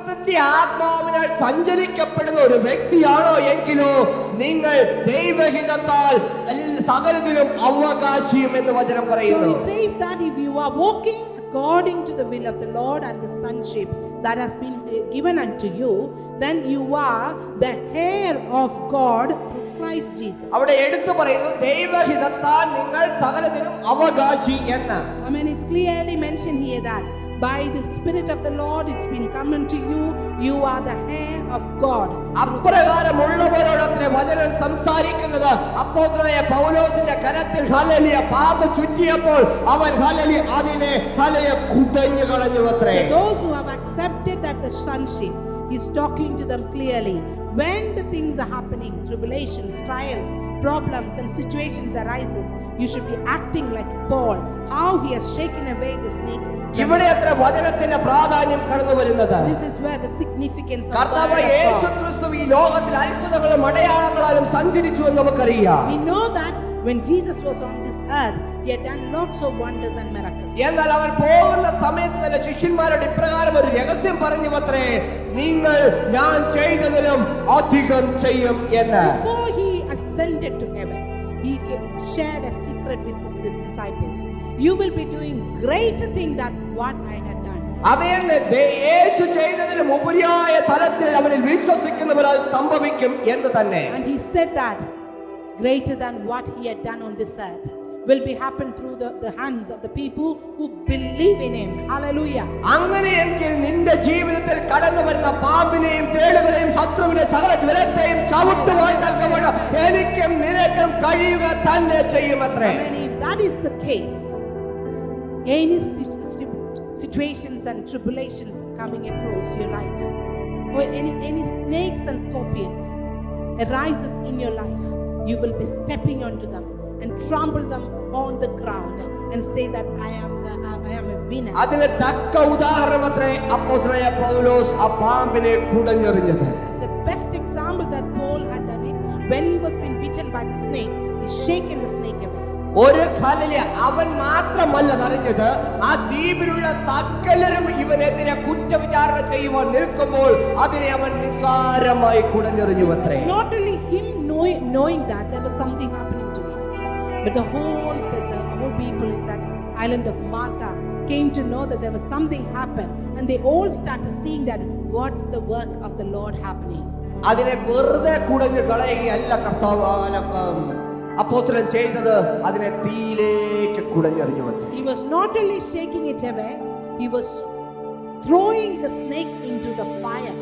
ദൈവത്തിന്റെ ആത്മാവിനാൽ സഞ്ചരിക്കപ്പെടുന്ന ഒരു വ്യക്തിയാണോ എങ്കിലോ നിങ്ങൾ ദൈവഹിതത്താൽ സകലത്തിലും അവകാശിയും എന്ന് വചനം പറയുന്നു. So it says that if you are walking according to the will of the Lord and the sonship that has been given unto you, then you are the heir of God through Christ Jesus. അവിടെ എടുത്തു പറയുന്നു ദൈവഹിതത്താൽ നിങ്ങൾ സകലത്തിലും അവകാശി എന്ന്. I mean, it's clearly mentioned here that by the Spirit of the Lord it's been come unto you, you are the heir of God. അപ്രകാരമുള്ളവരോടൊക്കെ വചനം സംസാരിക്കുന്നത് അപ്പോസ്തലനായ പൗലോസിന്റെ കരത്തിൽ ഹല്ലേലൂയ പാമ്പ് ചുറ്റിയപ്പോൾ അവൻ ഹല്ലേലൂയ അതിനെ ഹല്ലേലൂയ കുടഞ്ഞു കളഞ്ഞുവത്രേ. So those who have accepted that the sonship, he's talking to them clearly. When the things are happening, tribulations, trials, problems and situations arises, you should be acting like Paul, how he has shaken away the snake. ഇവിടെ അത്ര വചനത്തിന്റെ പ്രാധാന്യം കടന്നു വരുന്നത്. This is where the significance of കർത്താവായ യേശുക്രിസ്തു ഈ ലോകത്തിൽ അത്ഭുതങ്ങളും അടയാളങ്ങളാലും സഞ്ചരിച്ചു എന്ന് നമുക്കറിയാം. We know that when Jesus was on this earth, he had done lots of wonders and miracles. എന്നാൽ അവൻ പോകുന്ന സമയത്ത് തന്നെ ശിഷ്യന്മാരോട് ഇപ്രകാരം ഒരു രഹസ്യം പറഞ്ഞുവത്രേ, നിങ്ങൾ ഞാൻ ചെയ്തതിലും അധികം ചെയ്യും എന്ന്. Before he ascended to heaven, he shared a secret with his disciples. You will be doing greater thing than what I had done. അതേന്ന് യേശു ചെയ്തതിലും ഉപരിയായ തലത്തിൽ അവനിൽ വിശ്വസിക്കുന്നവരാൽ സംഭവിക്കും എന്ന് തന്നെ. And he said that greater than what he had done on this earth will be happen through the hands of the people who believe in him. Hallelujah. അങ്ങനെയെങ്കിൽ നിന്റെ ജീവിതത്തിൽ കടന്നു വരുന്ന പാമ്പിനെയും തേളുകളെയും ശത്രുവിനെ സകല ജ്വരത്തെയും ചവിട്ടുവാൻ തക്കവണ്ണം എനിക്കും നിനക്കും കഴിയുക തന്നെ ചെയ്യുമത്രേ. If that is the case, any situations and tribulations coming across your life, or any snakes and scorpions arises in your life, you will be stepping onto them and trample them on the ground and say that I am a winner. അതിലെ തക്ക ഉദാഹരണമത്രേ അപ്പോസ്തലനായ പൗലോസ് ആ പാമ്പിനെ കുടഞ്ഞെറിഞ്ഞത്. It's the best example that Paul had done it. When he was being bitten by the snake, he shaken the snake away. ഒരു കാലിൽ അവൻ മാത്രമല്ല അറിഞ്ഞത്, ആ ദ്വീപിലുള്ള സകലരും ഇവനെതിരെ കുറ്റവിചാരണ ചെയ്യുവാൻ നിൽക്കുമ്പോൾ അതിനെ അവൻ നിസ്സാരമായി കുടഞ്ഞെറിഞ്ഞുവത്രേ. Not only him knowing that there was something happening to him, but the whole people in that island of Malta came to know that there was something happen, and they all started seeing that what's the work of the Lord happening. അതിനെ വെറുതെ കുടഞ്ഞു കളയുകയല്ല കർത്താവ് അപ്പോസ്തലൻ ചെയ്തത്, അതിനെ തീയിലേക്ക് കുടഞ്ഞെറിഞ്ഞു വന്നു. He was not only shaking it away, he was throwing the snake into the fire.